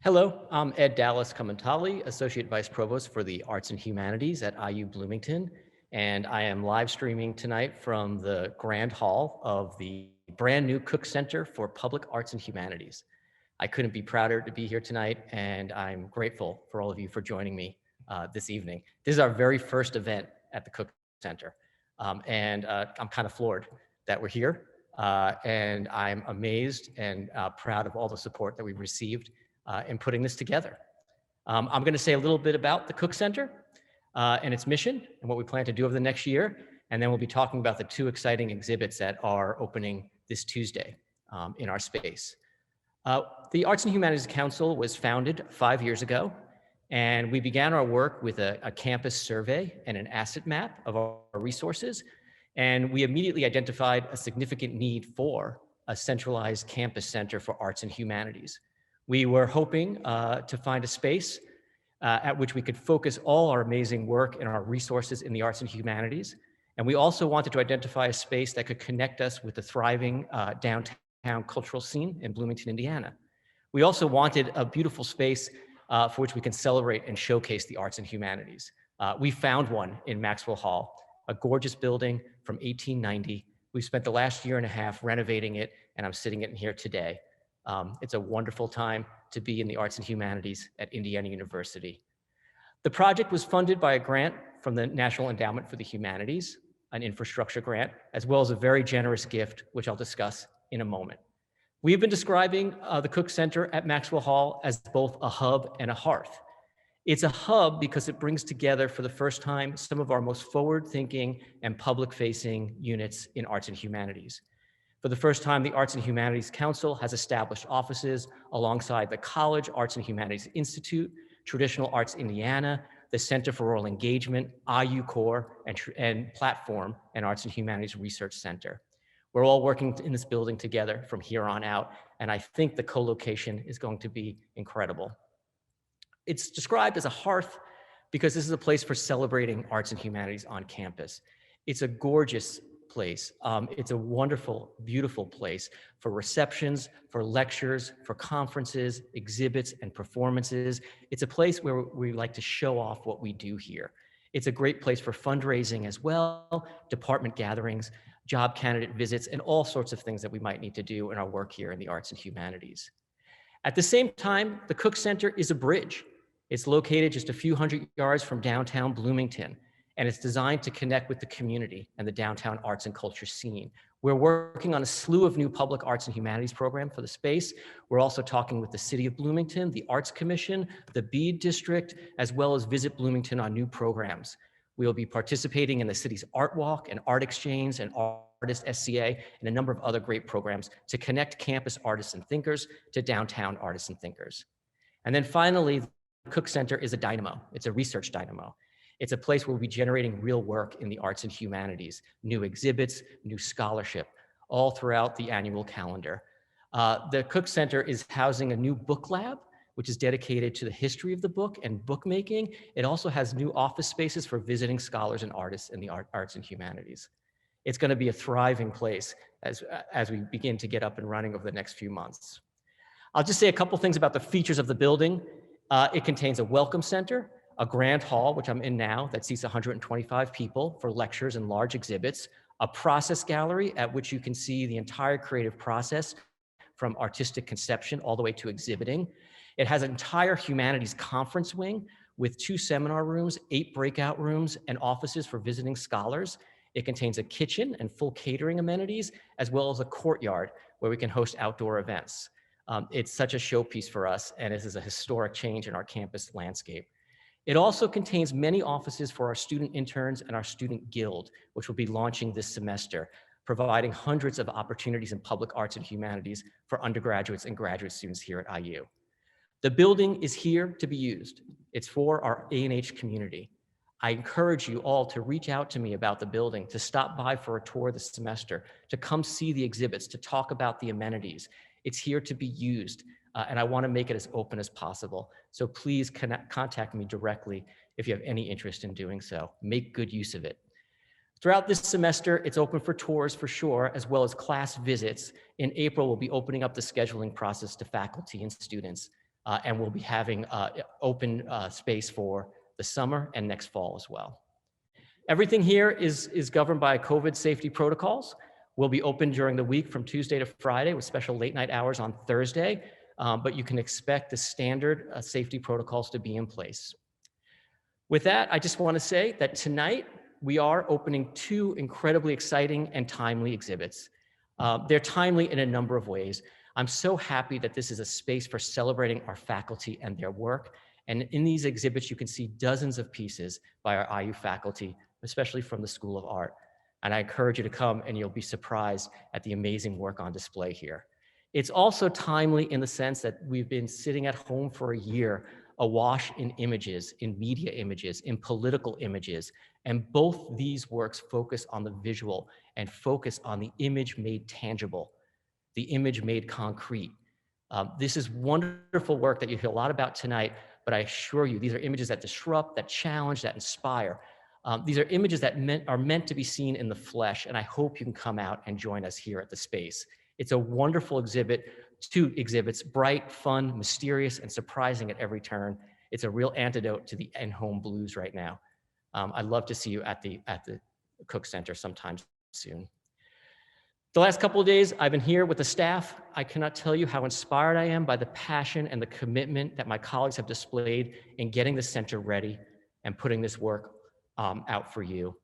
Hello, I'm Ed Dallas Kamantali, Associate Vice Provost for the Arts and Humanities at IU Bloomington, and I am live streaming tonight from the Grand Hall of the brand new Cook Center for Public Arts and Humanities. I couldn't be prouder to be here tonight, and I'm grateful for all of you for joining me this evening. This is our very first event at the Cook Center, and I'm kind of floored that we're here, and I'm amazed and proud of all the support that we've received in putting this together. I'm going to say a little bit about the Cook Center and its mission and what we plan to do over the next year, and then we'll be talking about the two exciting exhibits that are opening this Tuesday in our space. The Arts and Humanities Council was founded 5 years ago, and we began our work with a campus survey and an asset map of our resources, and we immediately identified a significant need for a centralized campus center for arts and humanities. We were hoping to find a space at which we could focus all our amazing work and our resources in the arts and humanities. And we also wanted to identify a space that could connect us with the thriving downtown cultural scene in Bloomington, Indiana. We also wanted a beautiful space for which we can celebrate and showcase the arts and humanities. We found one in Maxwell Hall, a gorgeous building from 1890. We spent the last year and a half renovating it, and I'm sitting in here today. It's a wonderful time to be in the arts and humanities at Indiana University. The project was funded by a grant from the National Endowment for the Humanities, an infrastructure grant, as well as a very generous gift, which I'll discuss in a moment. We've been describing the Cook Center at Maxwell Hall as both a hub and a hearth. It's a hub because it brings together for the first time some of our most forward-thinking and public-facing units in arts and humanities. For the first time, the Arts and Humanities Council has established offices alongside the College Arts and Humanities Institute, Traditional Arts Indiana, the Center for Rural Engagement, IU Core, and Platform and Arts and Humanities Research Center. We're all working in this building together from here on out, and I think the co-location is going to be incredible. It's described as a hearth because this is a place for celebrating arts and humanities on campus. It's a gorgeous place. It's a wonderful, beautiful place for receptions, for lectures, for conferences, exhibits, and performances. It's a place where we like to show off what we do here. It's a great place for fundraising as well, department gatherings, job candidate visits, and all sorts of things that we might need to do in our work here in the arts and humanities. At the same time, the Cook Center is a bridge. It's located just a few hundred yards from downtown Bloomington, and it's designed to connect with the community and the downtown arts and culture scene. We're working on a slew of new public arts and humanities programs for the space. We're also talking with the City of Bloomington, the Arts Commission, the Bede District, as well as Visit Bloomington on new programs. We will be participating in the city's Art Walk and Art Exchange and Artist SCA and a number of other great programs to connect campus artists and thinkers to downtown artists and thinkers. And then finally, the Cook Center is a dynamo. It's a research dynamo. It's a place where we'll be generating real work in the arts and humanities, new exhibits, new scholarship, all throughout the annual calendar. The Cook Center is housing a new book lab, which is dedicated to the history of the book and bookmaking. It also has new office spaces for visiting scholars and artists in the arts and humanities. It's going to be a thriving place as we begin to get up and running over the next few months. I'll just say a couple things about the features of the building. It contains a welcome center, a grand hall, which I'm in now, that seats 125 people for lectures and large exhibits, a process gallery at which you can see the entire creative process from artistic conception all the way to exhibiting. It has an entire humanities conference wing with 2 seminar rooms, 8 breakout rooms, and offices for visiting scholars. It contains a kitchen and full catering amenities, as well as a courtyard where we can host outdoor events. It's such a showpiece for us, and this is a historic change in our campus landscape. It also contains many offices for our student interns and our student guild, which will be launching this semester, providing hundreds of opportunities in public arts and humanities for undergraduates and graduate students here at IU. The building is here to be used. It's for our A&H community. I encourage you all to reach out to me about the building, to stop by for a tour this semester, to come see the exhibits, to talk about the amenities. It's here to be used. And I want to make it as open as possible. So please contact me directly if you have any interest in doing so. Make good use of it. Throughout this semester, it's open for tours for sure, as well as class visits. In April, we'll be opening up the scheduling process to faculty and students. and we'll be having open space for the summer and next fall as well. Everything here is governed by COVID safety protocols. We'll be open during the week from Tuesday to Friday with special late night hours on Thursday, but you can expect the standard safety protocols to be in place. With that, I just want to say that tonight we are opening two incredibly exciting and timely exhibits. They're timely in a number of ways. I'm so happy that this is a space for celebrating our faculty and their work. And in these exhibits, you can see dozens of pieces by our IU faculty, especially from the School of Art. And I encourage you to come and you'll be surprised at the amazing work on display here. It's also timely in the sense that we've been sitting at home for a year, awash in images, in media images, in political images. And both these works focus on the visual and focus on the image made tangible, the image made concrete. This is wonderful work that you hear a lot about tonight, but I assure you, these are images that disrupt, that challenge, that inspire. These are images that are meant to be seen in the flesh, and I hope you can come out and join us here at the space. It's a wonderful exhibit, two exhibits, bright, fun, mysterious, and surprising at every turn. It's a real antidote to the in-home blues right now. I'd love to see you at the Cook Center sometime soon. The last couple of days, I've been here with the staff. I cannot tell you how inspired I am by the passion and the commitment that my colleagues have displayed in getting the center ready and putting this work out for you.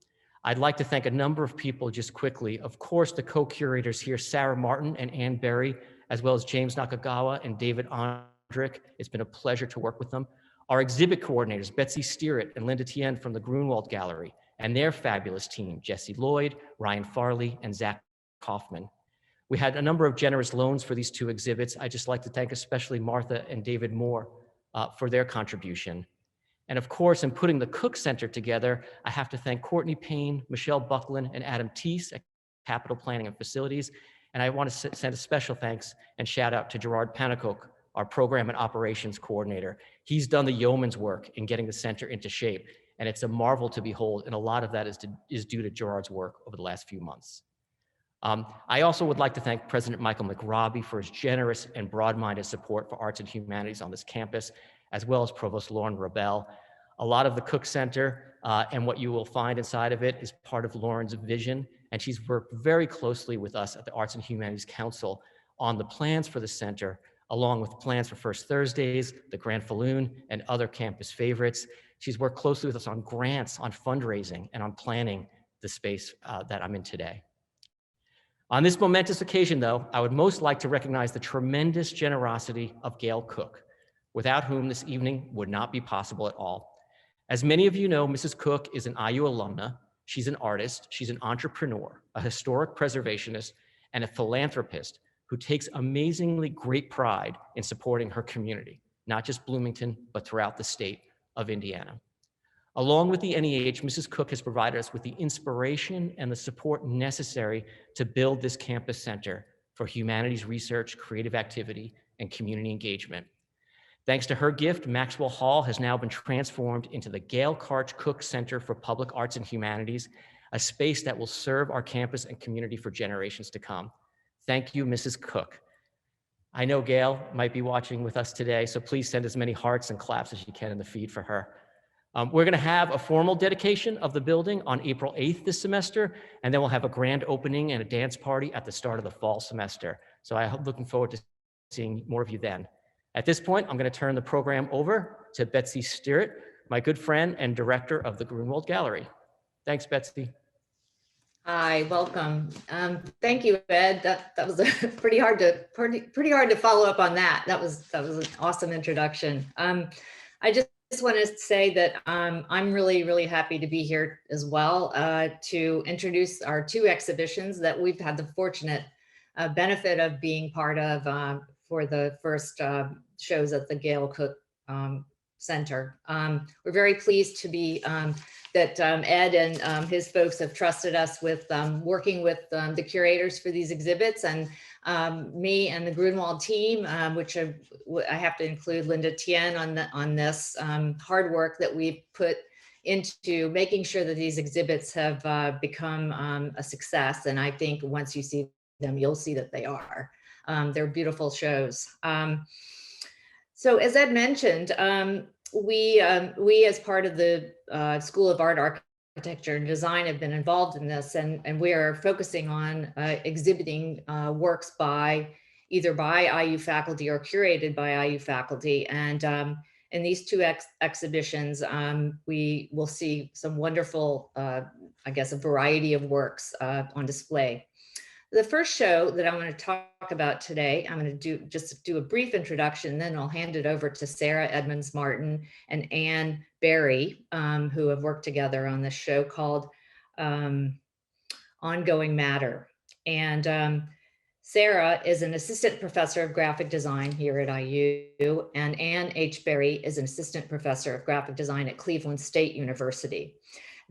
I'd like to thank a number of people just quickly. Of course, the co-curators here, Sarah Martin and Ann Berry, as well as James Nakagawa and David Ondrick. It's been a pleasure to work with them. Our exhibit coordinators, Betsy Steeritt and Linda Tien from the Grunwald Gallery, and their fabulous team, Jesse Lloyd, Ryan Farley, and Zach Kaufman. We had a number of generous loans for these two exhibits. I'd just like to thank especially Martha and David Moore for their contribution. And of course, in putting the Cook Center together, I have to thank Courtney Payne, Michelle Buckland, and Adam Teese at Capital Planning and Facilities. And I want to send a special thanks and shout out to Gerard Panicoke, our Program and Operations Coordinator. He's done the yeoman's work in getting the center into shape, and it's a marvel to behold, and a lot of that is due to Gerard's work over the last few months. I also would like to thank President Michael McRobbie for his generous and broad-minded support for arts and humanities on this campus, as well as Provost Lauren Rebel. A lot of the Cook Center and what you will find inside of it is part of Lauren's vision, and she's worked very closely with us at the Arts and Humanities Council on the plans for the center, along with plans for First Thursdays, the Grand Falloon, and other campus favorites. She's worked closely with us on grants, on fundraising, and on planning the space that I'm in today. On this momentous occasion, though, I would most like to recognize the tremendous generosity of Gail Cook, without whom this evening would not be possible at all. As many of you know, Mrs. Cook is an IU alumna. She's an artist, she's an entrepreneur, a historic preservationist, and a philanthropist who takes amazingly great pride in supporting her community, not just Bloomington, but throughout the state of Indiana. Along with the NEH, Mrs. Cook has provided us with the inspiration and the support necessary to build this campus center for humanities research, creative activity, and community engagement. Thanks to her gift, Maxwell Hall has now been transformed into the Gail Karch Cook Center for Public Arts and Humanities, a space that will serve our campus and community for generations to come. Thank you, Mrs. Cook. I know Gail might be watching with us today, so please send as many hearts and claps as you can in the feed for her. We're going to have a formal dedication of the building on April 8th this semester, and then we'll have a grand opening and a dance party at the start of the fall semester. So I'm looking forward to seeing more of you then. At this point, I'm going to turn the program over to Betsy Steeritt, my good friend and director of the Grunwald Gallery. Thanks, Betsy. Hi, welcome. Thank you, Ed. That was pretty hard to follow up on that. That was an awesome introduction. I just want to say that I'm really happy to be here as well to introduce our two exhibitions that we've had the fortunate benefit of being part of for the first shows at the Gail Cook Center. We're very pleased to be that Ed and his folks have trusted us with working with the curators for these exhibits, and me and the Grunwald team, which I have to include Linda Tien on this hard work that we've put into making sure that these exhibits have become a success. And I think once you see them, you'll see that they are. They're beautiful shows. So as Ed mentioned, we as part of the School of Art, Architecture and Design have been involved in this, and we are focusing on exhibiting works either by IU faculty or curated by IU faculty. And in these two exhibitions, we will see some wonderful, I guess, a variety of works on display. The first show that I want to talk about today, I'm going to do a brief introduction, then I'll hand it over to Sarah Edmands Martin and Anne Berry, who have worked together on this show called Ongoing Matter. And Sarah is an assistant professor of graphic design here at IU, and Anne H. Berry is an assistant professor of graphic design at Cleveland State University.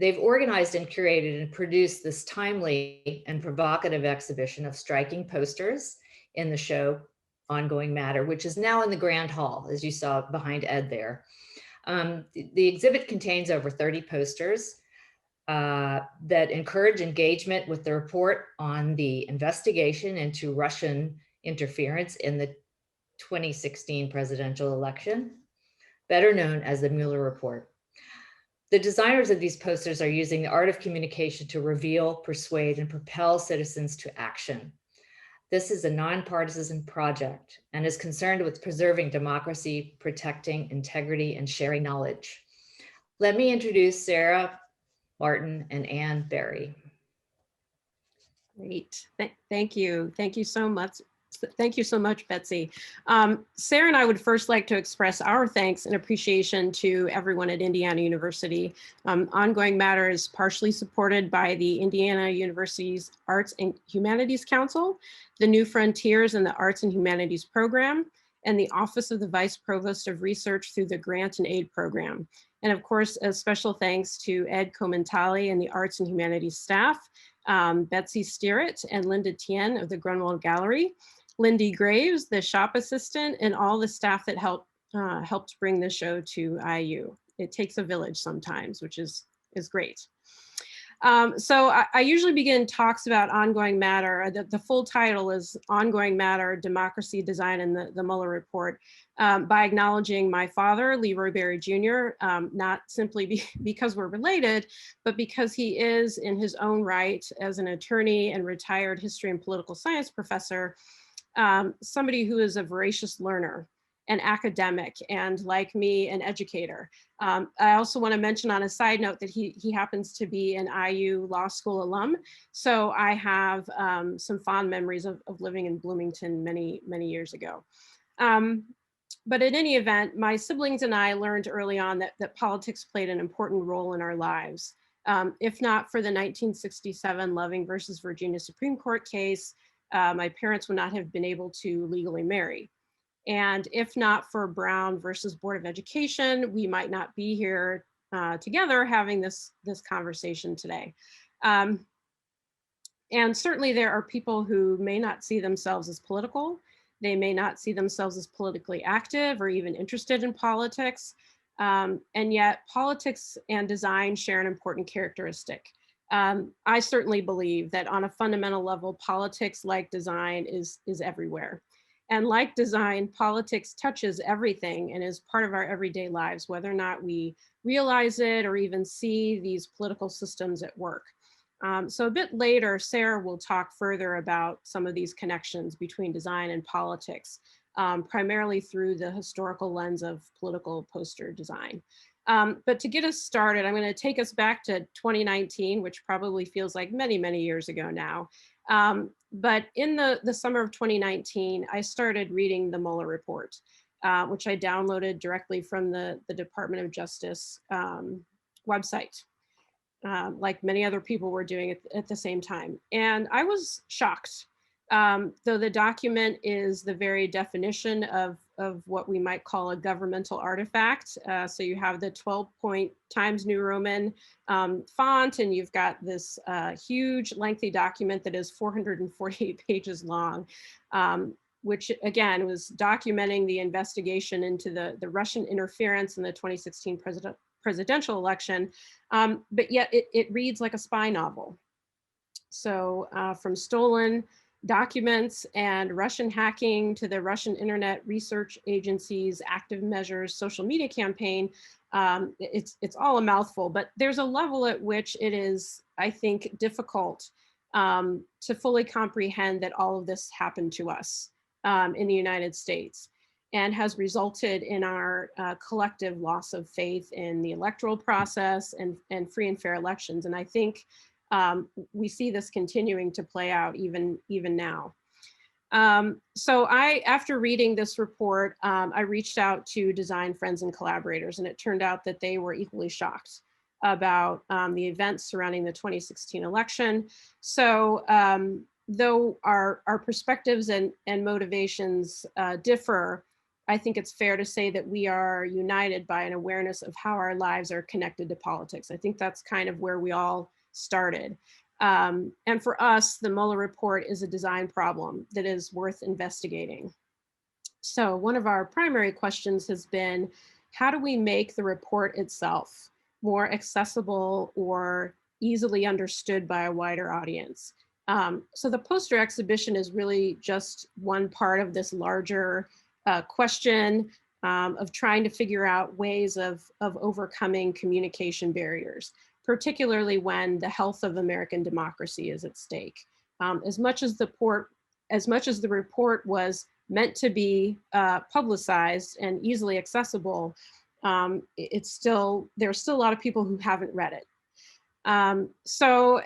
They've organized and curated and produced this timely and provocative exhibition of striking posters in the show Ongoing Matter, which is now in the Grand Hall, as you saw behind Ed there. The exhibit contains over 30 posters that encourage engagement with the report on the investigation into Russian interference in the 2016 presidential election, better known as the Mueller Report. The designers of these posters are using the art of communication to reveal, persuade, and propel citizens to action. This is a nonpartisan project and is concerned with preserving democracy, protecting integrity, and sharing knowledge. Let me introduce Sarah Martin and Anne Berry. Great. Thank you. Thank you so much. Thank you so much, Betsy. Sarah and I would first like to express our thanks and appreciation to everyone at Indiana University. Ongoing Matter is partially supported by the Indiana University's Arts and Humanities Council, the New Frontiers in the Arts and Humanities Program, and the Office of the Vice Provost of Research through the Grant and Aid Program. And of course, a special thanks to Ed Komentali and the Arts and Humanities staff, Betsy Steeritt and Linda Tien of the Grunwald Gallery, Lindy Graves, the shop assistant, and all the staff that helped bring the show to IU. It takes a village sometimes, which is great. So I usually begin talks about Ongoing Matter. The full title is Ongoing Matter, Democracy, Design, and the Mueller Report, by acknowledging my father, Leroy Berry Jr., not simply because we're related, but because he is in his own right as an attorney and retired history and political science professor, somebody who is a voracious learner, an academic, and like me, an educator. I also want to mention on a side note that he happens to be an IU Law School alum. So I have some fond memories of living in Bloomington many, many years ago. But in any event, my siblings and I learned early on that politics played an important role in our lives. If not for the 1967 Loving versus Virginia Supreme Court case, my parents would not have been able to legally marry. And if not for Brown versus Board of Education, we might not be here together having this conversation today. And certainly there are people who may not see themselves as political. They may not see themselves as politically active or even interested in politics. And yet politics and design share an important characteristic. I certainly believe that on a fundamental level, politics, like design, is everywhere. And like design, politics touches everything and is part of our everyday lives, whether or not we realize it or even see these political systems at work. So a bit later, Sarah will talk further about some of these connections between design and politics, primarily through the historical lens of political poster design. But to get us started, I'm going to take us back to 2019, which probably feels like many, many years ago now. But in the summer of 2019, I started reading the Mueller Report, which I downloaded directly from the Department of Justice website, like many other people were doing at the same time. And I was shocked, though the document is the very definition of what we might call a governmental artifact. So you have the 12-point Times New Roman font, and you've got this huge lengthy document that is 448 pages long, which again was documenting the investigation into the Russian interference in the 2016 presidential election, but yet it reads like a spy novel. So from stolen documents and Russian hacking to the Russian Internet Research Agency's active measures social media campaign. It's all a mouthful, but there's a level at which it is, I think, difficult to fully comprehend that all of this happened to us in the United States, and has resulted in our collective loss of faith in the electoral process and free and fair elections. And I think we see this continuing to play out even now. So after reading this report, I reached out to design friends and collaborators, and it turned out that they were equally shocked about the events surrounding the 2016 election. So though our perspectives and motivations differ, I think it's fair to say that we are united by an awareness of how our lives are connected to politics. I think that's kind of where we all started. And for us, the Mueller report is a design problem that is worth investigating. So one of our primary questions has been, how do we make the report itself more accessible or easily understood by a wider audience? So the poster exhibition is really just one part of this larger question of trying to figure out ways of overcoming communication barriers, particularly when the health of American democracy is at stake. As much as the report was meant to be publicized and easily accessible, there's still a lot of people who haven't read it. So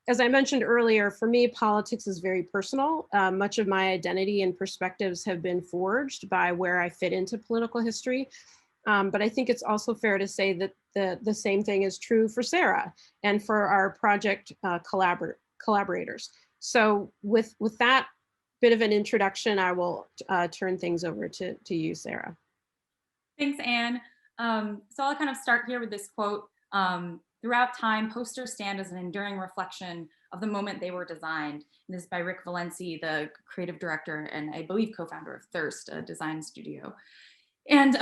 as I mentioned earlier, for me, politics is very personal. Much of my identity and perspectives have been forged by where I fit into political history. But I think it's also fair to say that the same thing is true for Sarah and for our project collaborators. So with that bit of an introduction, I will turn things over to you, Sarah. Thanks, Anne. So I'll kind of start here with this quote. Throughout time, posters stand as an enduring reflection of the moment they were designed. And this is by Rick Valenci, the creative director and I believe co-founder of Thirst, a design studio. And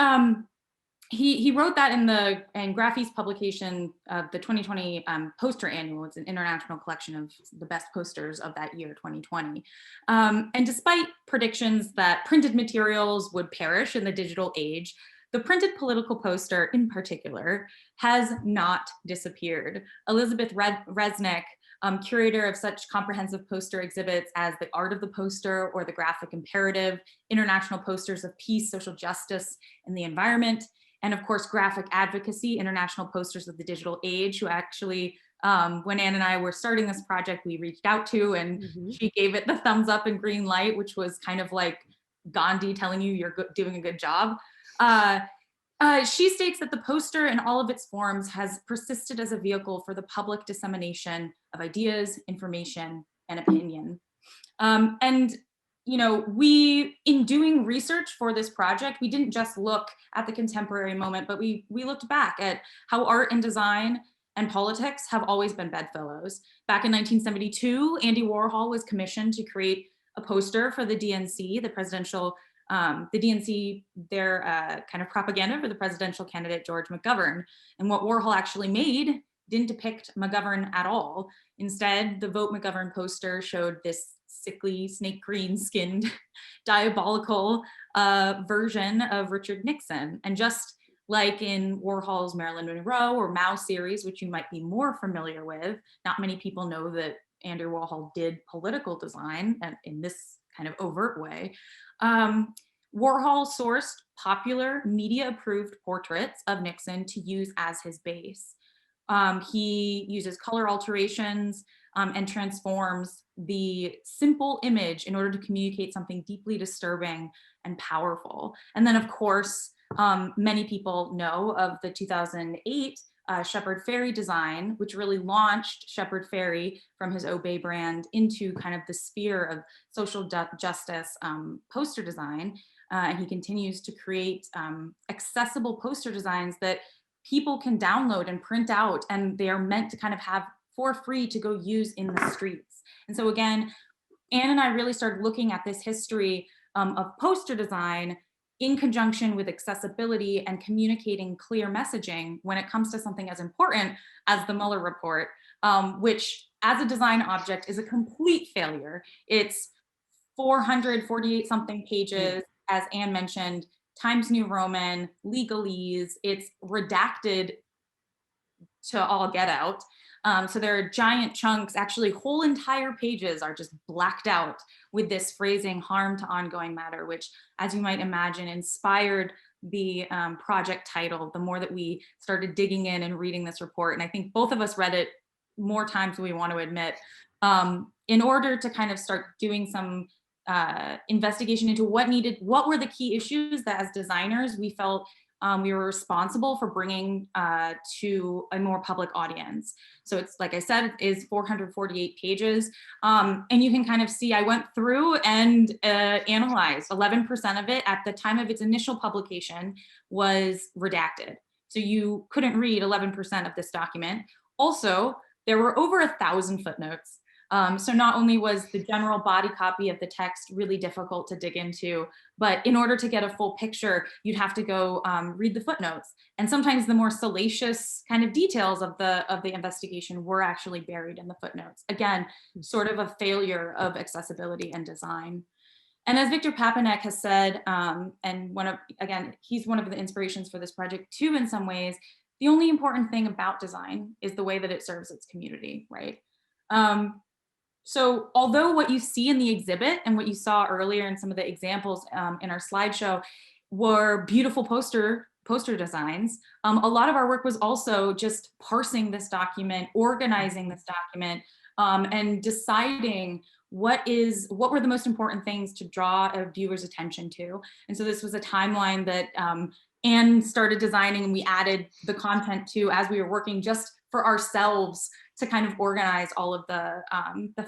he wrote that in Graphi's publication of the 2020 Poster Annual. It's an international collection of the best posters of that year, 2020. And despite predictions that printed materials would perish in the digital age, the printed political poster in particular has not disappeared. Elizabeth Resnick, curator of such comprehensive poster exhibits as The Art of the Poster or The Graphic Imperative, International Posters of Peace, Social Justice, and the Environment, and of course, Graphic Advocacy, International Posters of the Digital Age, who actually, when Anne and I were starting this project, we reached out to, and she gave it the thumbs up and green light, which was kind of like Gandhi telling you you're doing a good job. She states that the poster in all of its forms has persisted as a vehicle for the public dissemination of ideas, information, and opinion. And you know, in doing research for this project, we didn't just look at the contemporary moment, but we looked back at how art and design and politics have always been bedfellows. Back in 1972, Andy Warhol was commissioned to create a poster for the DNC, the DNC, their kind of propaganda for the presidential candidate, George McGovern. And what Warhol actually made didn't depict McGovern at all. Instead, the Vote McGovern poster showed this sickly, snake green skinned, diabolical version of Richard Nixon. And just like in Warhol's Marilyn Monroe or Mao series, which you might be more familiar with, not many people know that Andy Warhol did political design and in this kind of overt way. Warhol sourced popular media-approved portraits of Nixon to use as his base. He uses color alterations and transforms the simple image in order to communicate something deeply disturbing and powerful. And then, of course, many people know of the 2008 Shepard Fairey design, which really launched Shepard Fairey from his Obey brand into kind of the sphere of social justice poster design. And he continues to create accessible poster designs that people can download and print out, and they are meant to kind of have for free to go use in the streets. And so again, Anne and I really started looking at this history of poster design in conjunction with accessibility and communicating clear messaging when it comes to something as important as the Mueller report. which as a design object is a complete failure. It's 448 something pages, as Anne mentioned, Times New Roman, legalese, it's redacted to all get out. So there are giant chunks, actually whole entire pages are just blacked out with this phrasing, harm to ongoing matter, which, as you might imagine, inspired the project title the more that we started digging in and reading this report. And I think both of us read it more times than we want to admit, in order to kind of start doing some investigation into what were the key issues that as designers we felt we were responsible for bringing to a more public audience. So it's, like I said, is 448 pages. And you can kind of see, I went through and analyzed 11% of it at the time of its initial publication was redacted. So you couldn't read 11% of this document. Also, there were over 1,000 footnotes. So not only was the general body copy of the text really difficult to dig into, but in order to get a full picture, you'd have to go read the footnotes. And sometimes the more salacious kind of details of the investigation were actually buried in the footnotes. Again, sort of a failure of accessibility and design. And as Victor Papanek has said, and he's one of the inspirations for this project too, in some ways, the only important thing about design is the way that it serves its community, right? So although what you see in the exhibit and what you saw earlier in some of the examples in our slideshow were beautiful poster designs, a lot of our work was also just parsing this document, organizing this document, and deciding what were the most important things to draw a viewer's attention to. And so this was a timeline that Anne started designing, and we added the content to as we were working just for ourselves to kind of organize all of the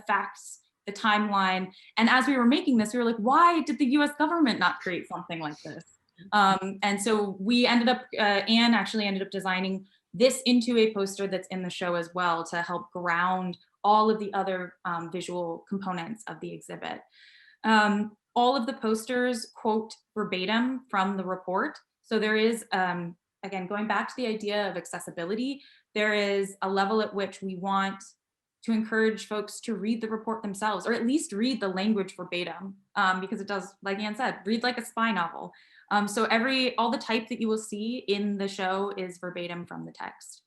facts, the timeline. And as we were making this, we were like, why did the US government not create something like this? And so we ended up, Anne actually ended up designing this into a poster that's in the show as well to help ground all of the other visual components of the exhibit. All of the posters quote verbatim from the report. So there is, again, going back to the idea of accessibility, there is a level at which we want to encourage folks to read the report themselves, or at least read the language verbatim, because it does, like Anne said, read like a spy novel. So all the type that you will see in the show is verbatim from the text.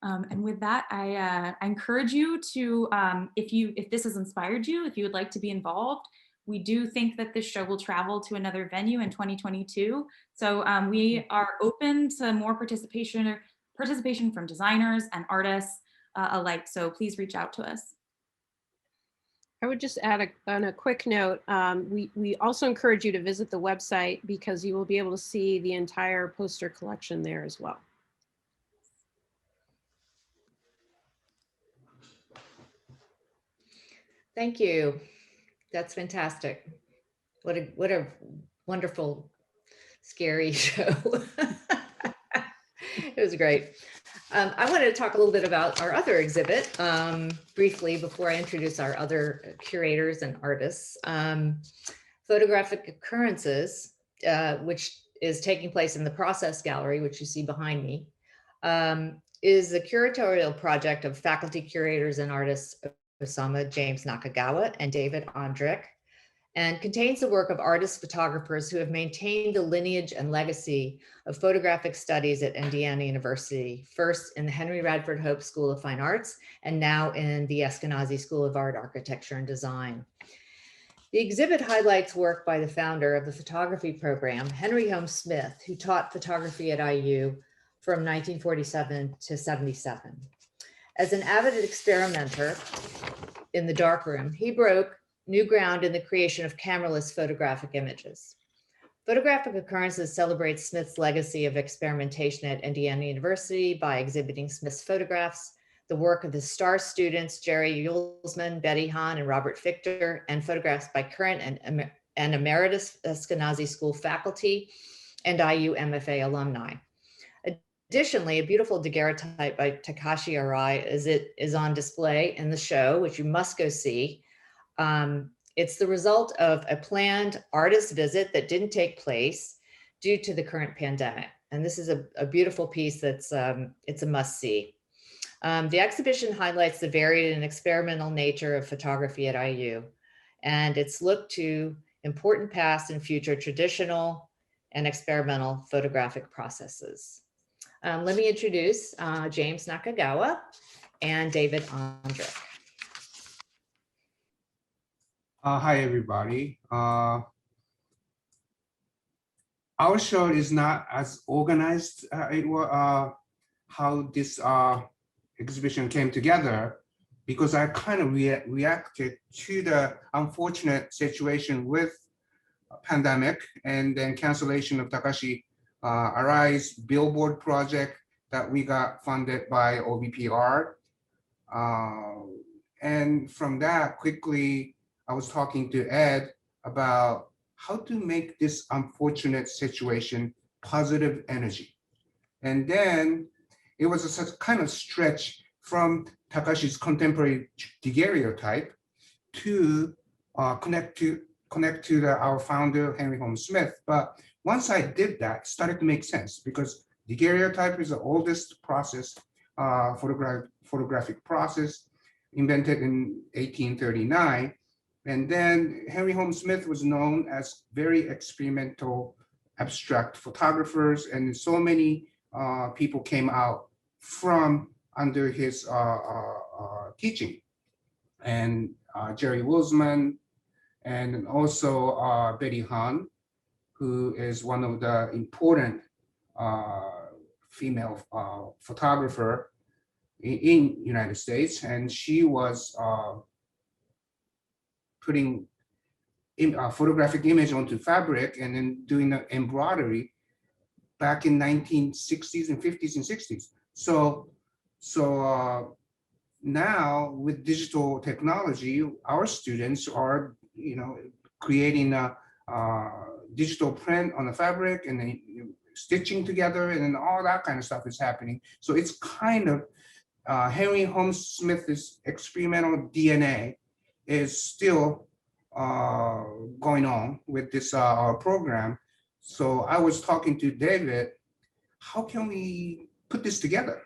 And with that, I encourage you to, if this has inspired you, if you would like to be involved, we do think that this show will travel to another venue in 2022. So we are open to more participation from designers and artists alike. So please reach out to us. I would just add on a quick note, we also encourage you to visit the website because you will be able to see the entire poster collection there as well. Thank you. That's fantastic. What a wonderful, scary show. It was great. I wanted to talk a little bit about our other exhibit briefly before I introduce our other curators and artists. Photographic Occurrences, which is taking place in the Process Gallery, which you see behind me, is a curatorial project of faculty curators and artists Osama James Nakagawa and David Ondrick, and contains the work of artists, photographers who have maintained the lineage and legacy of photographic studies at Indiana University, first in the Henry Radford Hope School of Fine Arts, and now in the Eskenazi School of Art, Architecture, and Design. The exhibit highlights work by the founder of the photography program, Henry Holmes Smith, who taught photography at IU from 1947 to 77. As an avid experimenter in the darkroom, he broke new ground in the creation of cameraless photographic images. Photographic Occurrences celebrates Smith's legacy of experimentation at Indiana University by exhibiting Smith's photographs, the work of his star students, Jerry Yulesman, Betty Hahn, and Robert Fichter, and photographs by current and emeritus Eskenazi School faculty and IU MFA alumni. Additionally, a beautiful daguerreotype by Takashi Arai is on display in the show, which you must go see. It's the result of a planned artist visit that didn't take place due to the current pandemic. And this is a beautiful piece that's it's a must see. The exhibition highlights the varied and experimental nature of photography at IU, and it's looked to important past and future traditional and experimental photographic processes. Let me introduce James Nakagawa and David Ondrick. Hi, everybody. Our show is not as organized how this exhibition came together, because I kind of reacted to the unfortunate situation with a pandemic and then cancellation of Takashi Arai's billboard project that we got funded by OBPR. And from that, quickly, I was talking to Ed about how to make this unfortunate situation positive energy. And then it was a kind of stretch from Takashi's contemporary daguerreotype to connect to our founder, Henry Holmes Smith. But once I did that, it started to make sense, because daguerreotype is the oldest process, photographic process, invented in 1839. And then Henry Holmes Smith was known as very experimental, abstract photographers, and so many people came out from under his teaching. And Jerry Wilsman, and also Betty Hahn, who is one of the important female photographer in United States, and she was putting a photographic image onto fabric and then doing the embroidery back in 1960s and 50s and 60s. So now with digital technology, our students are, creating a digital print on the fabric and then stitching together, and then all that kind of stuff is happening. So it's kind of Henry Holmes Smith's experimental DNA is still going on with this program. So I was talking to David, how can we put this together?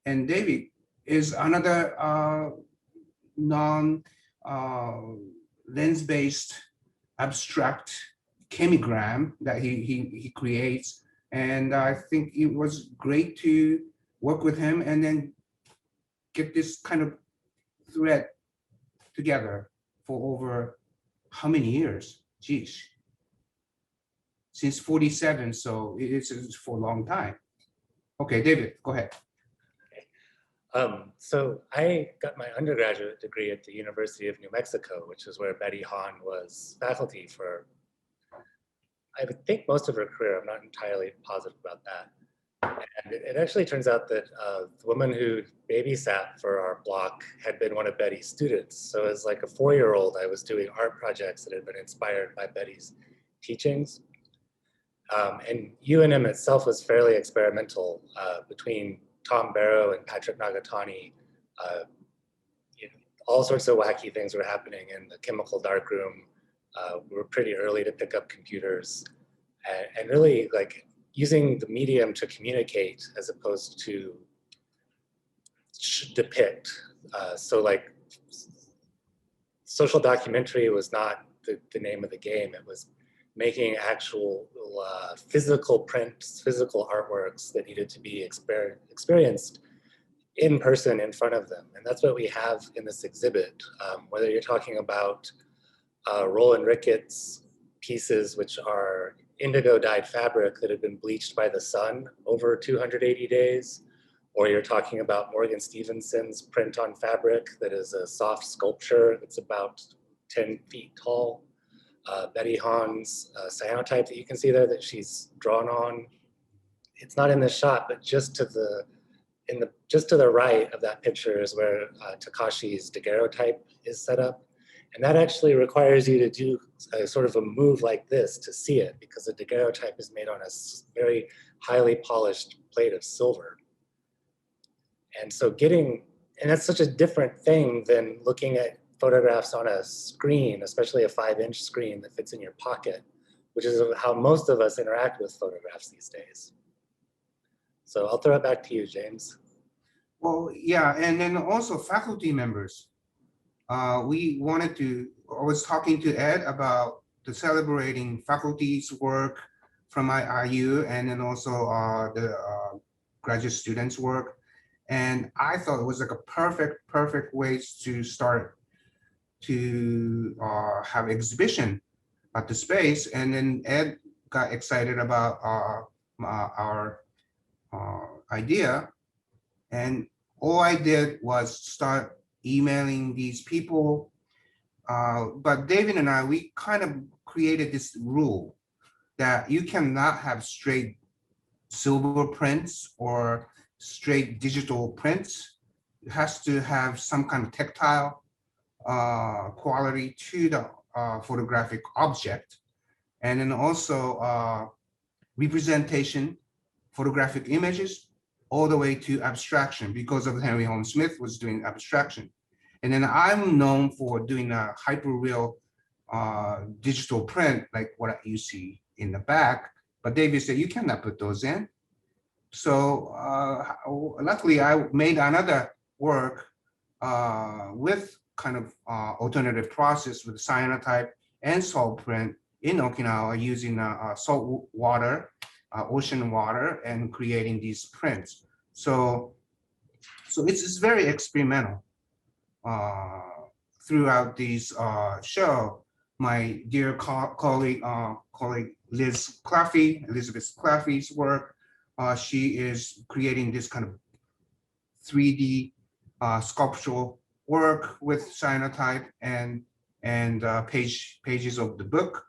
And David is another non-lens-based abstract chemigram that he creates. And I think it was great to work with him and then get this kind of thread together for over how many years? Geez, since 47, so it's for a long time. Okay, David, go ahead. So I got my undergraduate degree at the University of New Mexico, which is where Betty Hahn was faculty for, I would think, most of her career. I'm not entirely positive about that. And it actually turns out that the woman who babysat for our block had been one of Betty's students. So as like a 4-year-old, I was doing art projects that had been inspired by Betty's teachings. And UNM itself was fairly experimental between Tom Barrow and Patrick Nagatani. All sorts of wacky things were happening in the chemical darkroom. We were pretty early to pick up computers and really like using the medium to communicate as opposed to depict. So like social documentary was not the name of the game. It was making actual physical prints, physical artworks that needed to be experienced in person in front of them. And that's what we have in this exhibit. Whether you're talking about Roland Ricketts pieces, which are indigo dyed fabric that had been bleached by the sun over 280 days, or you're talking about Morgan Stevenson's print on fabric that is a soft sculpture that's about 10 feet tall. Betty Hahn's cyanotype that you can see there that she's drawn on. It's not in this shot, but just to the right of that picture is where Takashi's daguerreotype is set up. And that actually requires you to do a sort of a move like this to see it, because the daguerreotype is made on a very highly polished plate of silver. And so and that's such a different thing than looking at photographs on a screen, especially a 5-inch screen that fits in your pocket, which is how most of us interact with photographs these days. So I'll throw it back to you, James. Well, yeah, and then also faculty members. We wanted to, I was talking to Ed about the celebrating faculty's work from IU and then also the graduate students' work. And I thought it was like a perfect ways to start to have exhibition at the space. And then Ed got excited about our idea. And all I did was start emailing these people. But David and I, we kind of created this rule that you cannot have straight silver prints or straight digital prints. It has to have some kind of tactile quality to the photographic object. And then also representation, photographic images, all the way to abstraction because of Henry Holmes Smith was doing abstraction. And then I'm known for doing a hyperreal digital print, like what you see in the back. But David said, you cannot put those in. So luckily, I made another work with kind of alternative process with cyanotype and salt print in Okinawa using salt water, ocean water, and creating these prints. So it's very experimental throughout these show. My dear colleague Elizabeth Claffey's work, she is creating this kind of 3D sculptural work with cyanotype and pages of the book.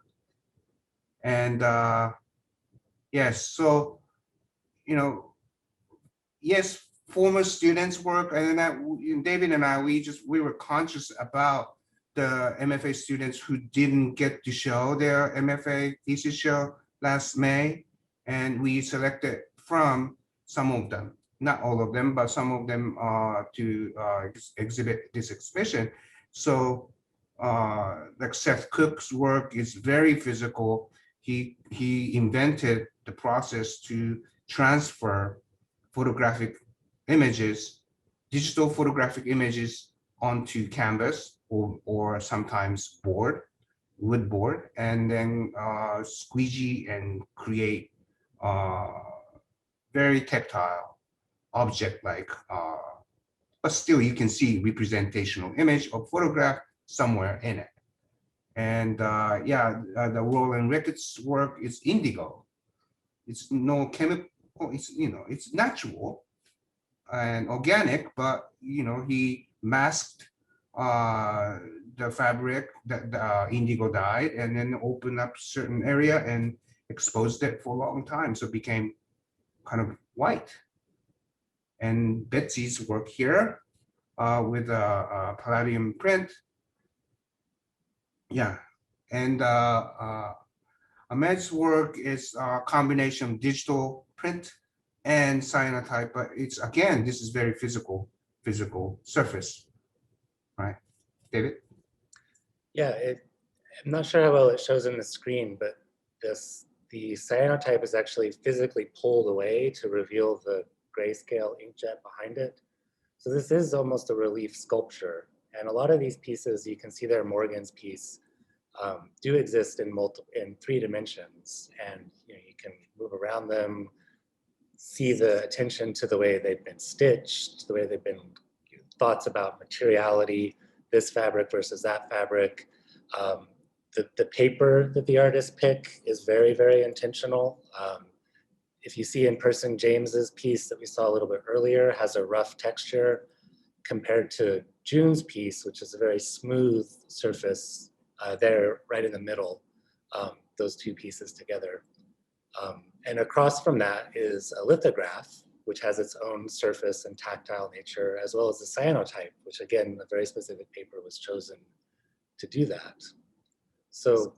And yes, so yes, former students work, and then David and I, we were conscious about the MFA students who didn't get to show their MFA thesis show last May, and we selected from some of them, not all of them, but some of them to exhibit this exhibition. So like Seth Cook's work is very physical. He invented the process to transfer photographic images, digital photographic images onto canvas or sometimes wood board, and then squeegee and create very tactile object-like, but still you can see representational image of photograph somewhere in it. And yeah, the Roland Ricketts work is indigo. It's no chemical, it's, it's natural and organic, but, he masked the fabric that the indigo dyed and then opened up certain area and exposed it for a long time. So it became kind of white. And Betsy's work here with a palladium print. Yeah, and Ahmed's work is a combination of digital print and cyanotype, but it's, again, this is very physical surface, right, David? Yeah, I'm not sure how well it shows in the screen, but the cyanotype is actually physically pulled away to reveal the grayscale inkjet behind it. So this is almost a relief sculpture. And a lot of these pieces, you can see there, Morgan's piece, do exist in 3 dimensions. And you can move around them, see the attention to the way they've been stitched, the way they've been, thoughts about materiality, this fabric versus that fabric. The paper that the artists pick is very, very intentional. If you see in person, James's piece that we saw a little bit earlier has a rough texture compared to June's piece, which is a very smooth surface there right in the middle, those 2 pieces together. And across from that is a lithograph, which has its own surface and tactile nature, as well as the cyanotype, which again, a very specific paper was chosen to do that. So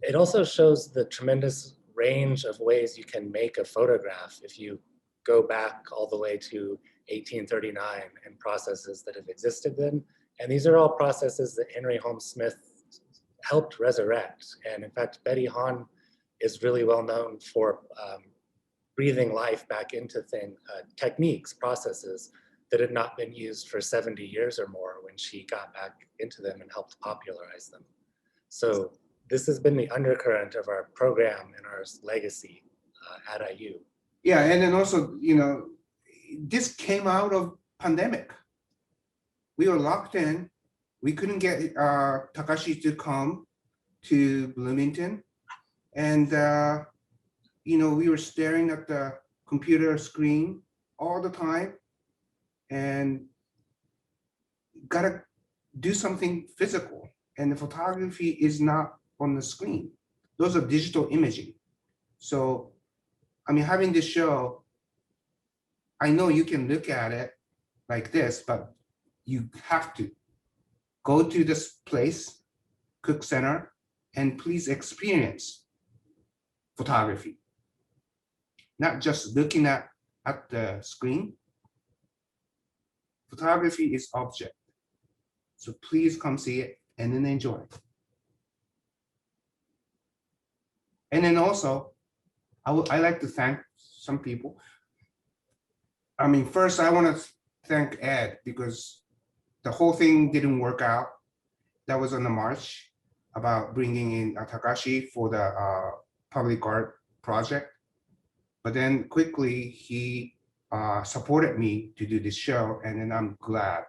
it also shows the tremendous range of ways you can make a photograph if you go back all the way to 1839 and processes that have existed then. And these are all processes that Henry Holmes Smith helped resurrect. And in fact, Betty Hahn is really well known for breathing life back into techniques, processes that had not been used for 70 years or more when she got back into them and helped popularize them. So this has been the undercurrent of our program and our legacy at IU. Yeah, and then also, you know, this came out of pandemic. We were locked in. We couldn't get Takashi to come to Bloomington. And, you know, we were staring at the computer screen all the time and gotta do something physical. And the photography is not on the screen. Those are digital imaging. So, I mean, having this show, I know you can look at it like this, but you have to go to this place, Cook Center, and please experience photography. Not just looking at the screen. Photography is object. So please come see it and then enjoy. And then also, I like to thank some people. I mean, first I want to thank Ed because the whole thing didn't work out. That was on the march about bringing in Takashi for the public art project. But then quickly he supported me to do this show, and then I'm glad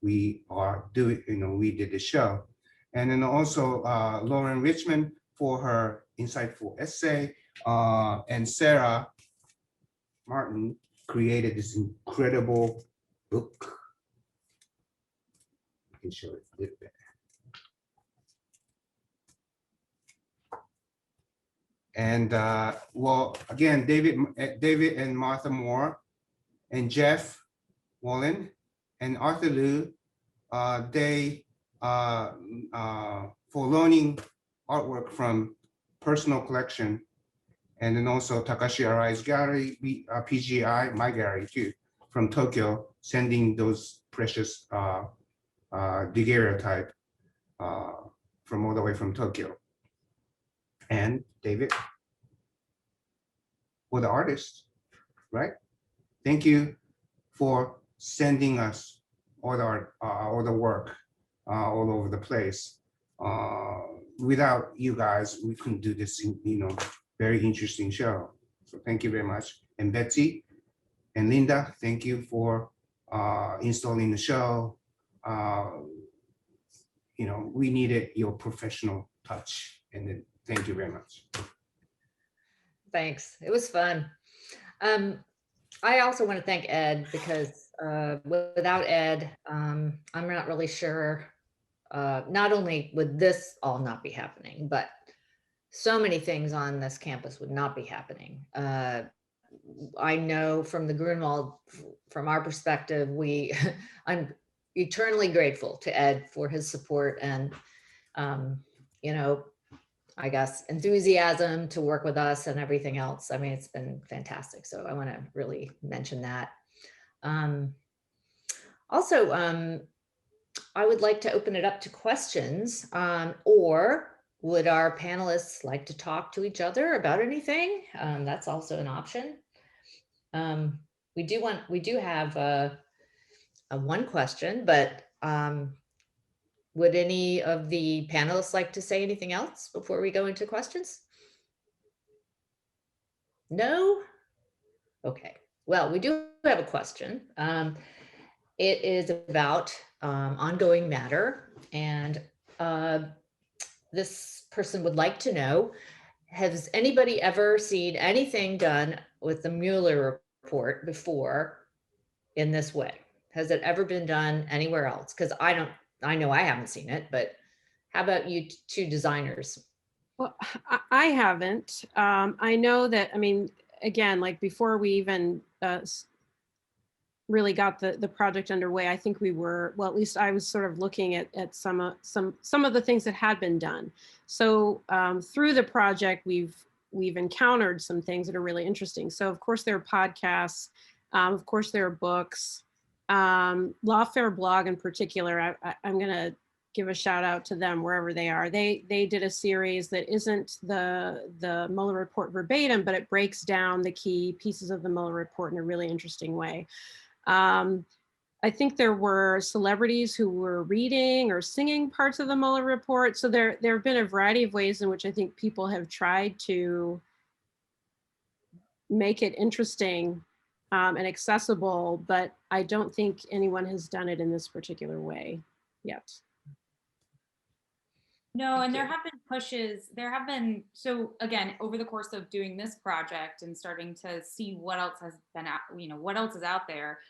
we are doing, you know, we did the show. And then also Lauren Richmond for her insightful essay, and Sarah Martin created this incredible book. I can show it a little bit. And well, again, David and Martha Moore and Jeff Wallen and Arthur Liu, they for loaning artwork from personal collection, and then also Takashi Arai's gallery, PGI, my gallery too, from Tokyo, sending those precious daguerreotype from all the way from Tokyo. And David, for the artist, right? Thank you for sending us all the art, all the work all over the place. Without you guys, we couldn't do this, you know, very interesting show. So thank you very much. And Betsy and Linda, thank you for installing the show. You know, we needed your professional touch, and then thank you very much. Thanks. It was fun. I also want to thank Ed because without Ed, I'm not really sure. Not only would this all not be happening, but so many things on this campus would not be happening. I know from the Grunwald, from our perspective, I'm eternally grateful to Ed for his support and, you know, I guess, enthusiasm to work with us and everything else. I mean, it's been fantastic. So I want to really mention that. Also, I would like to open it up to questions, or would our panelists like to talk to each other about anything? That's also an option. We do have a one question, but would any of the panelists like to say anything else before we go into questions? No? Okay. Well, we do have a question. It is about ongoing matter, and this person would like to know, has anybody ever seen anything done with the Mueller report before in this way? Has it ever been done anywhere else? Because I know I haven't seen it, but how about you two designers? Well, I haven't. I know that, I mean, again, like before we even really got the project underway, I think we were, well, at least I was sort of looking at some of the things that had been done. So through the project, we've encountered some things that are really interesting. So of course there are podcasts, of course there are books. Lawfare blog in particular, I'm gonna give a shout out to them wherever they are. They did a series that isn't the Mueller report verbatim, but it breaks down the key pieces of the Mueller report in a really interesting way. I think there were celebrities who were reading or singing parts of the Mueller report. So there have been a variety of ways in which I think people have tried to make it interesting and accessible, but I don't think anyone has done it in this particular way yet. No, Thank and there you. have been pushes, there have been, so again, over the course of doing this project and starting to see what else has been out, what else is out there.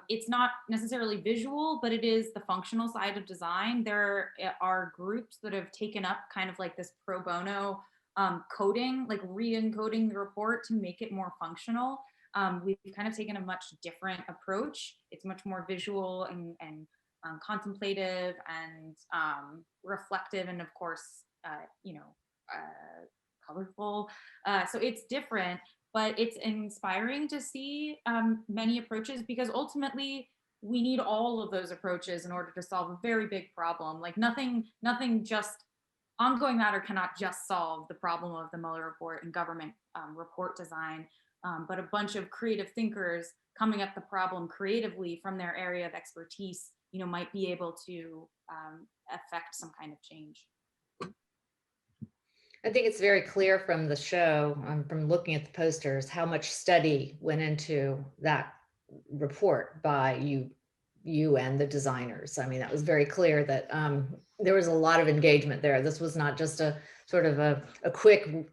It's not necessarily visual, but it is the functional side of design. There are groups that have taken up kind of like this pro bono coding, like re-encoding the report to make it more functional. We've kind of taken a much different approach. It's much more visual and contemplative and reflective, and of course, colorful. So it's different, but it's inspiring to see many approaches, because ultimately we need all of those approaches in order to solve a very big problem. Like nothing just ongoing matter cannot just solve the problem of the Mueller report and government report design, but a bunch of creative thinkers coming at the problem creatively from their area of expertise, might be able to affect some kind of change. I think it's very clear from the show, from looking at the posters, how much study went into that report by you and the designers. I mean, that was very clear that there was a lot of engagement there. This was not just a sort of a quick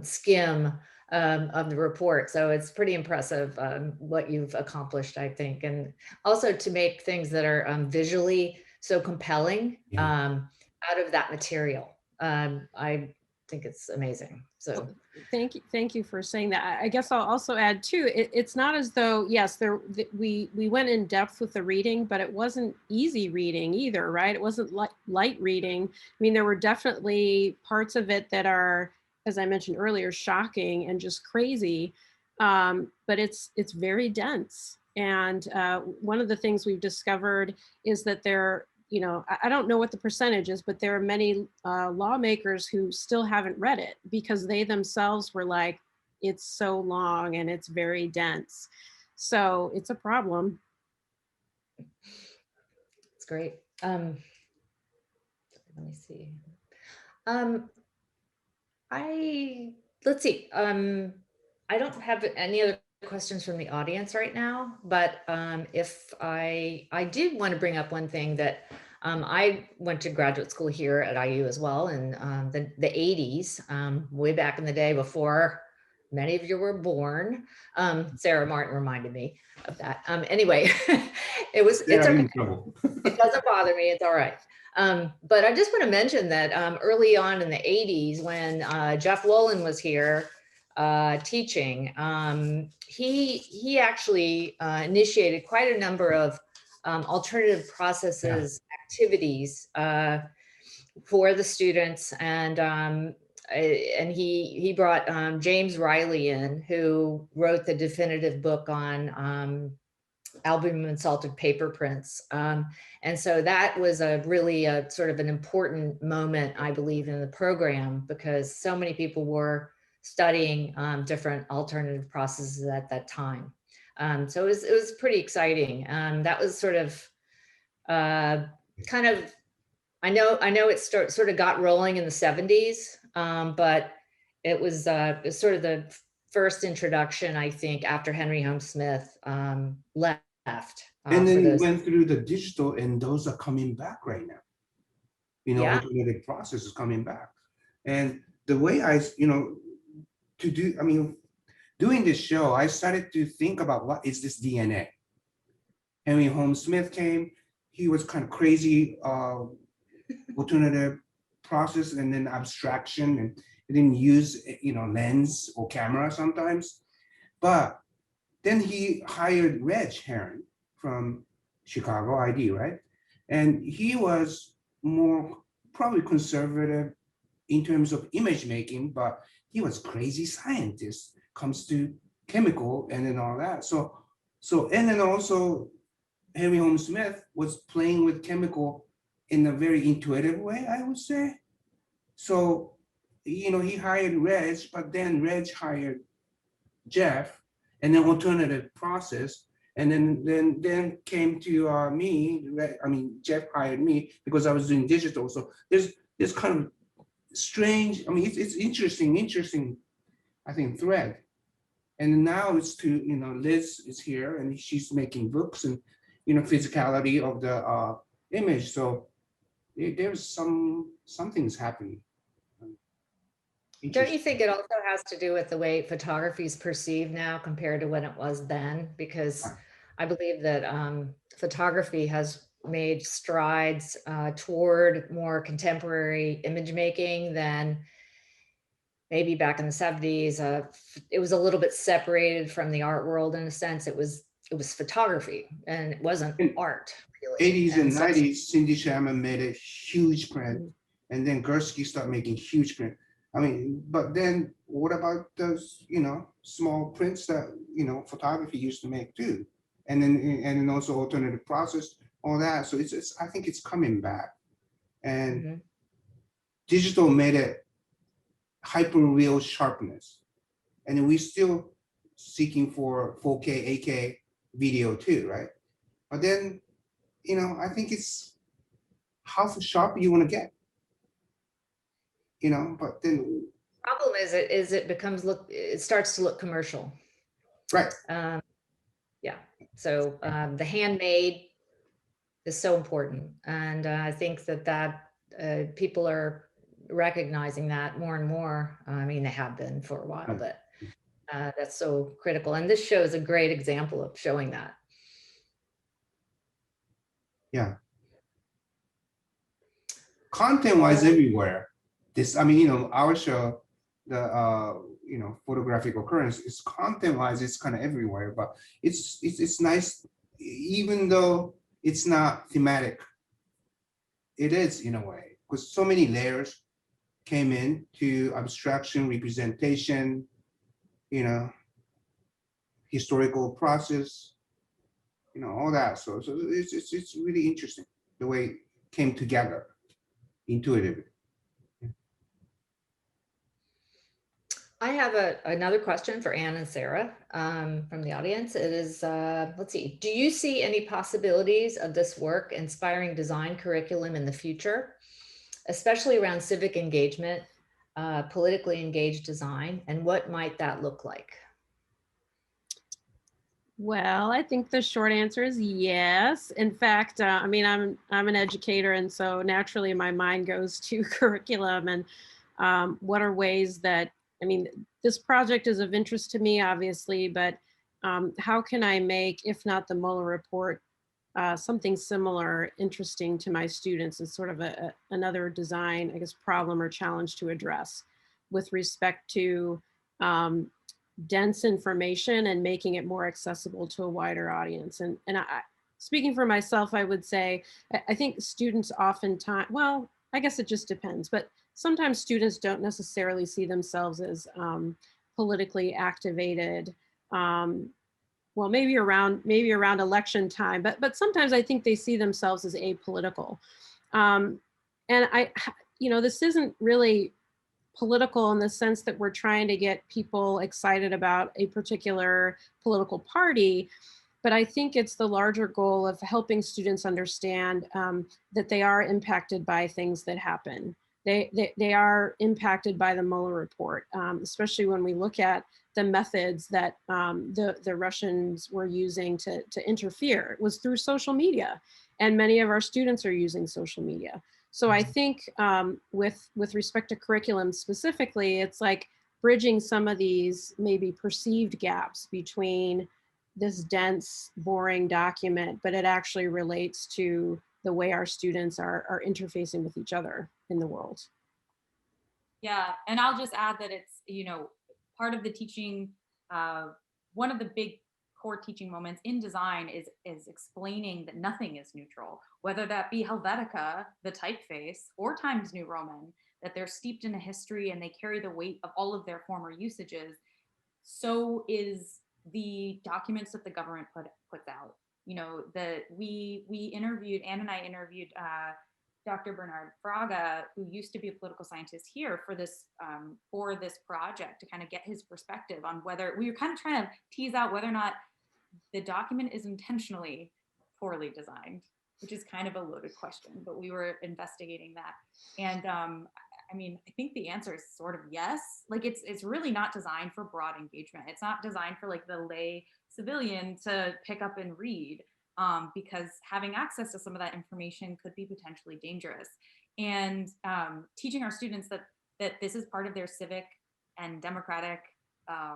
skim of the report. So it's pretty impressive what you've accomplished, I think. And also to make things that are visually so compelling out of that material. I think it's amazing. So Thank you for saying that. I guess I'll also add too, it's not as though, yes, we went in depth with the reading, but it wasn't easy reading either, right? It wasn't light reading. I mean, there were definitely parts of it that are, as I mentioned earlier, shocking and just crazy, but it's very dense. And one of the things we've discovered is that I don't know what the percentage is, but there are many lawmakers who still haven't read it because they themselves were like, it's so long and it's very dense. So it's a problem. it's great. Let me see. Let's see. I don't have any other questions from the audience right now, but if I did want to bring up one thing that I went to graduate school here at IU as well in the 80s, way back in the day before many of you were born. Sarah Martin reminded me of that. Anyway, it's okay. It doesn't bother me. It's all right. But I just want to mention that early on in the 80s, when Jeff Wolin was here teaching, he actually initiated quite a number of alternative processes activities for the students, and he brought James Riley in, who wrote the definitive book on albumin and salted paper prints. And so that was really sort of an important moment, I believe, in the program, because so many people were studying different alternative processes at that time. So it was pretty exciting. That was sort of kind of, I know it sort of got rolling in the 70s, but it was sort of the first introduction, I think, after Henry Holmes Smith left. And then it went through the digital, and those are coming back right now. Yeah. Automatic process is coming back. And the way doing this show, I started to think about, what is this DNA? Henry Holmes Smith came, he was kind of crazy, alternative process, and then abstraction, and he didn't use lens or camera sometimes. But then he hired Reg Herron from Chicago ID, right? And he was more probably conservative in terms of image making, but he was crazy scientist, comes to chemical and then all that. So and then also Henry Holmes Smith was playing with chemical in a very intuitive way, I would say. So, he hired Reg, but then Reg hired Jeff, and then alternative process. And then came to me. I mean, Jeff hired me because I was doing digital. So there's kind of strange. I mean, it's interesting. I think thread. And now it's to Liz is here and she's making books and physicality of the image. So there's something's happening. Don't you think it also has to do with the way photography is perceived now compared to when it was then? Because I believe that photography has made strides toward more contemporary image making than maybe back in the 70s. It was a little bit separated from the art world in a sense. It was photography and it wasn't art really. 80s and so 90s, Cindy Sherman made a huge print, and then Gursky started making huge print. I mean, but then what about those, small prints that, photography used to make too? And then also alternative process, all that. So it's I think it's coming back. And digital made it hyper real sharpness. And we still seeking for 4K, 8K video too, right? But then, I think it's how sharp you want to get. But then problem is it becomes it starts to look commercial. right. Yeah. So the handmade is so important. And I think that people are recognizing that more and more. I mean, they have been for a while, but that's so critical. And this show is a great example of showing that. Yeah. Content-wise, everywhere. This, I mean, our show, the Photographic Occurrence, is content-wise, it's kind of everywhere. But it's nice, even though it's not thematic. It is in a way, because so many layers came in to abstraction, representation, historical process, all that. So it's really interesting the way it came together intuitively. I have another question for Anne and Sarah from the audience. It is, let's see, do you see any possibilities of this work inspiring design curriculum in the future, especially around civic engagement, politically engaged design, and what might that look like? Well, I think the short answer is yes. In fact, I mean, I'm an educator, and so naturally my mind goes to curriculum and what are ways that, I mean, this project is of interest to me, obviously, but how can I make, if not the Mueller report, something similar interesting to my students as sort of another design, I guess, problem or challenge to address with respect to dense information and making it more accessible to a wider audience. And speaking for myself, I would say, I think students oftentimes, well, I guess it just depends, but sometimes students don't necessarily see themselves as politically activated. Well, maybe around election time, but sometimes I think they see themselves as apolitical. And this isn't really political in the sense that we're trying to get people excited about a particular political party, but I think it's the larger goal of helping students understand that they are impacted by things that happen. They are impacted by the Mueller report, especially when we look at the methods that the Russians were using to interfere. It was through social media, and many of our students are using social media. So I think with respect to curriculum specifically, it's like bridging some of these maybe perceived gaps between this dense, boring document, but it actually relates to the way our students are interfacing with each other in the world. Yeah, and I'll just add that it's, part of the teaching, one of the big core teaching moments in design is explaining that nothing is neutral, whether that be Helvetica, the typeface, or Times New Roman, that they're steeped in a history and they carry the weight of all of their former usages. So is the documents that the government puts out. That we interviewed, Anne and I interviewed Dr. Bernard Fraga, who used to be a political scientist here for this project, to kind of get his perspective on whether we were kind of trying to tease out whether or not the document is intentionally poorly designed, which is kind of a loaded question, but we were investigating that. And I mean, I think the answer is sort of yes. Like it's really not designed for broad engagement. It's not designed for like the lay civilian to pick up and read, because having access to some of that information could be potentially dangerous. And teaching our students that this is part of their civic and democratic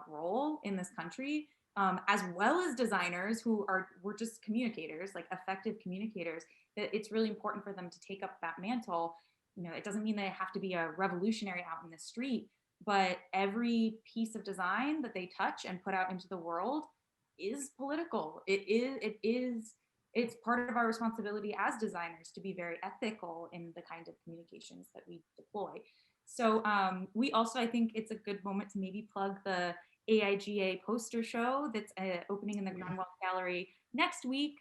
role in this country, as well as designers we're just communicators, like effective communicators, that it's really important for them to take up that mantle. You know, it doesn't mean they have to be a revolutionary out in the street, but every piece of design that they touch and put out into the world is political. It's part of our responsibility as designers to be very ethical in the kind of communications that we deploy. So we also, I think it's a good moment to maybe plug the AIGA poster show that's opening in the Grunwald Gallery next week,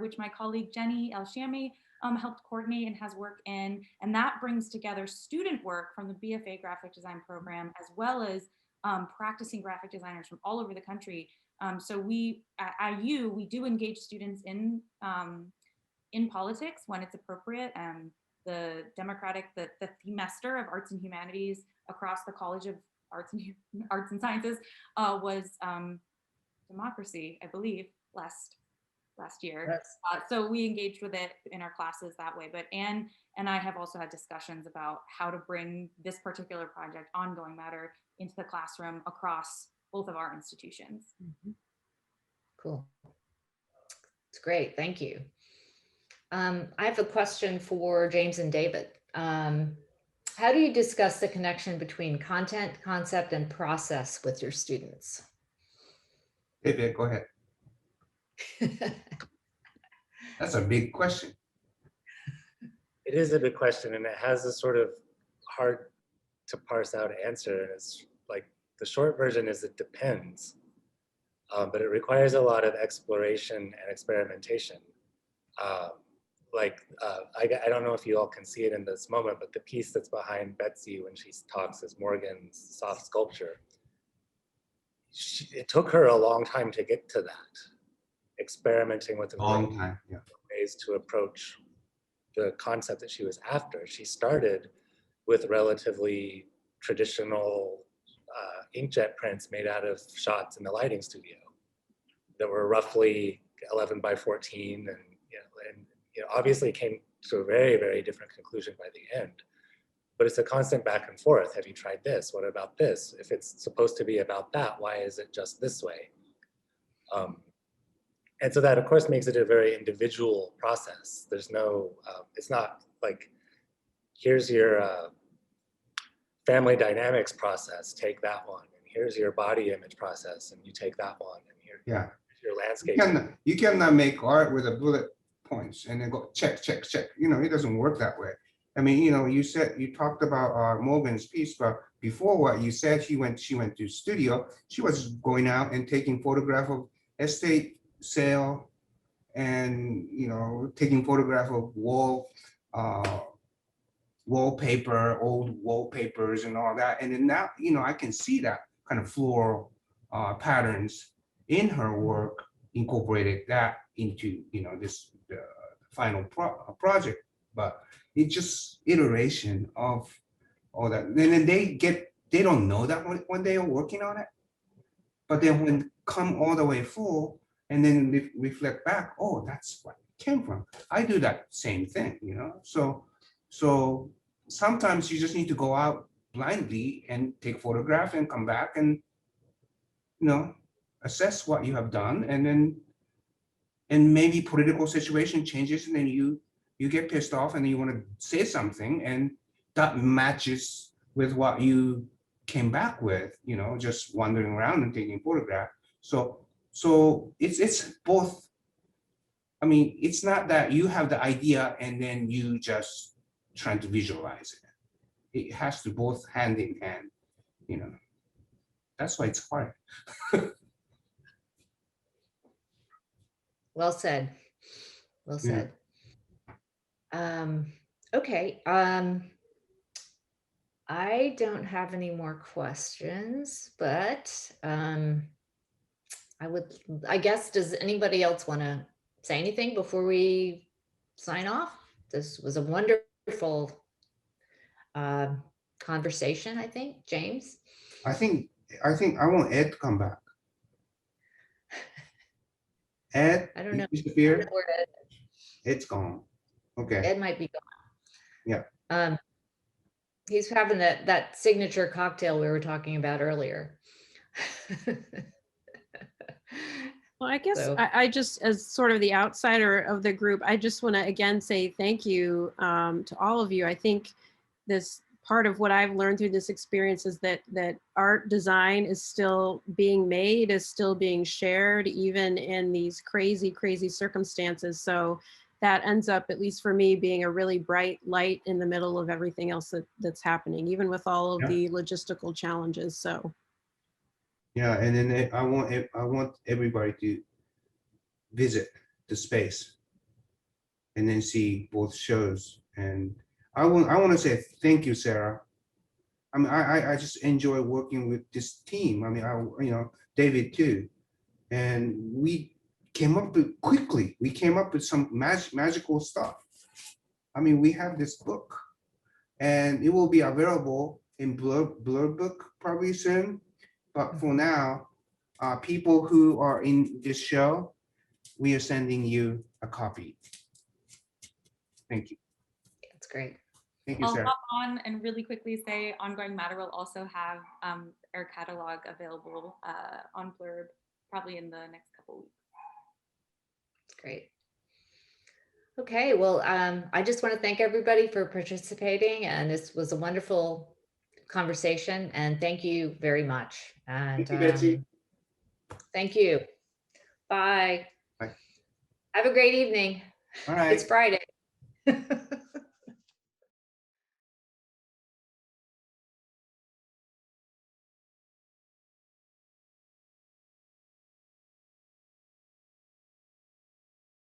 which my colleague Jenny El-Shami helped coordinate and has work in. And that brings together student work from the BFA graphic design program, as well as practicing graphic designers from all over the country. So we at IU, we do engage students in politics when it's appropriate. The themester of Arts and Humanities across the College of Arts and Sciences was democracy, I believe, last year. Yes. So we engaged with it in our classes that way. But Anne and I have also had discussions about how to bring this particular project, Ongoing Matter, into the classroom across both of our institutions. Mm-hmm. Cool. It's great. Thank you. I have a question for James and David. How do you discuss the connection between content, concept, and process with your students? David, go ahead. That's a big question. It is a big question, and it has a sort of hard to parse out answer. And it's like the short version is it depends, but it requires a lot of exploration and experimentation. I don't know if you all can see it in this moment, but the piece that's behind Betsy when she talks is Morgan's soft sculpture. It took her a long time to get to that, experimenting with Long time, yeah. ways to approach the concept that she was after. She started with relatively traditional inkjet prints made out of shots in the lighting studio that were roughly 11 by 14, and obviously came to a very, very different conclusion by the end. But it's a constant back and forth. Have you tried this? What about this? If it's supposed to be about that, why is it just this way? And so that, of course, makes it a very individual process. There's no, it's not like, here's your family dynamics process, take that one. And here's your body image process, and you take that one. And here's your landscape. You cannot make art with a bullet points and then go check, check, check. It doesn't work that way. I mean, you talked about Morgan's piece, but before what you said, she went to studio. She was going out and taking photograph of estate sale, and taking photograph of wallpaper, old wallpapers, and all that. And then now, I can see that kind of floral patterns in her work, incorporated that into this final project. But it's just iteration of all that. And then they don't know that when they are working on it, but then when come all the way full and then reflect back, oh, that's what it came from. I do that same thing, so sometimes you just need to go out blindly and take photograph and come back and assess what you have done, and maybe political situation changes, and then you get pissed off and then you want to say something, and that matches with what you came back with, just wandering around and taking photograph. So it's both. I mean, it's not that you have the idea and then you just trying to visualize it. It has to both hand in hand, That's why it's hard. Well said. Well said. Okay. I don't have any more questions, but I guess, does anybody else want to say anything before we sign off? This was a wonderful conversation, I think. James? I think I want Ed to come back. Ed, I don't you know. disappeared. Where Ed's gone. Okay. Ed might be gone. Yeah. He's having that signature cocktail we were talking about earlier. Well, I guess So- I just, as sort of the outsider of the group, I just want to again say thank you to all of you. I think this part of what I've learned through this experience is that art design is still being made, is still being shared, even in these crazy, crazy circumstances. So that ends up, at least for me, being a really bright light in the middle of everything else that's happening, even with all of Yeah. the logistical challenges. So. Yeah, and then I want everybody to visit the space and then see both shows. And I want to say thank you, Sarah. I mean, I just enjoy working with this team. I mean, David too, and we came up with quickly. We came up with some magical stuff. I mean, we have this book, and it will be available in Blur book probably soon. But for now, people who are in this show, we are sending you a copy. Thank you. That's great. Thank you, I'll Sarah. hop on and really quickly say Ongoing Matter will also have our catalog available on Blurb probably in the next couple weeks. Great. Okay, well, I just want to thank everybody for participating, and this was a wonderful conversation, and thank you very much. And Thank you, Betsy. thank you. Bye. Bye. Have a great evening. All right. It's Friday.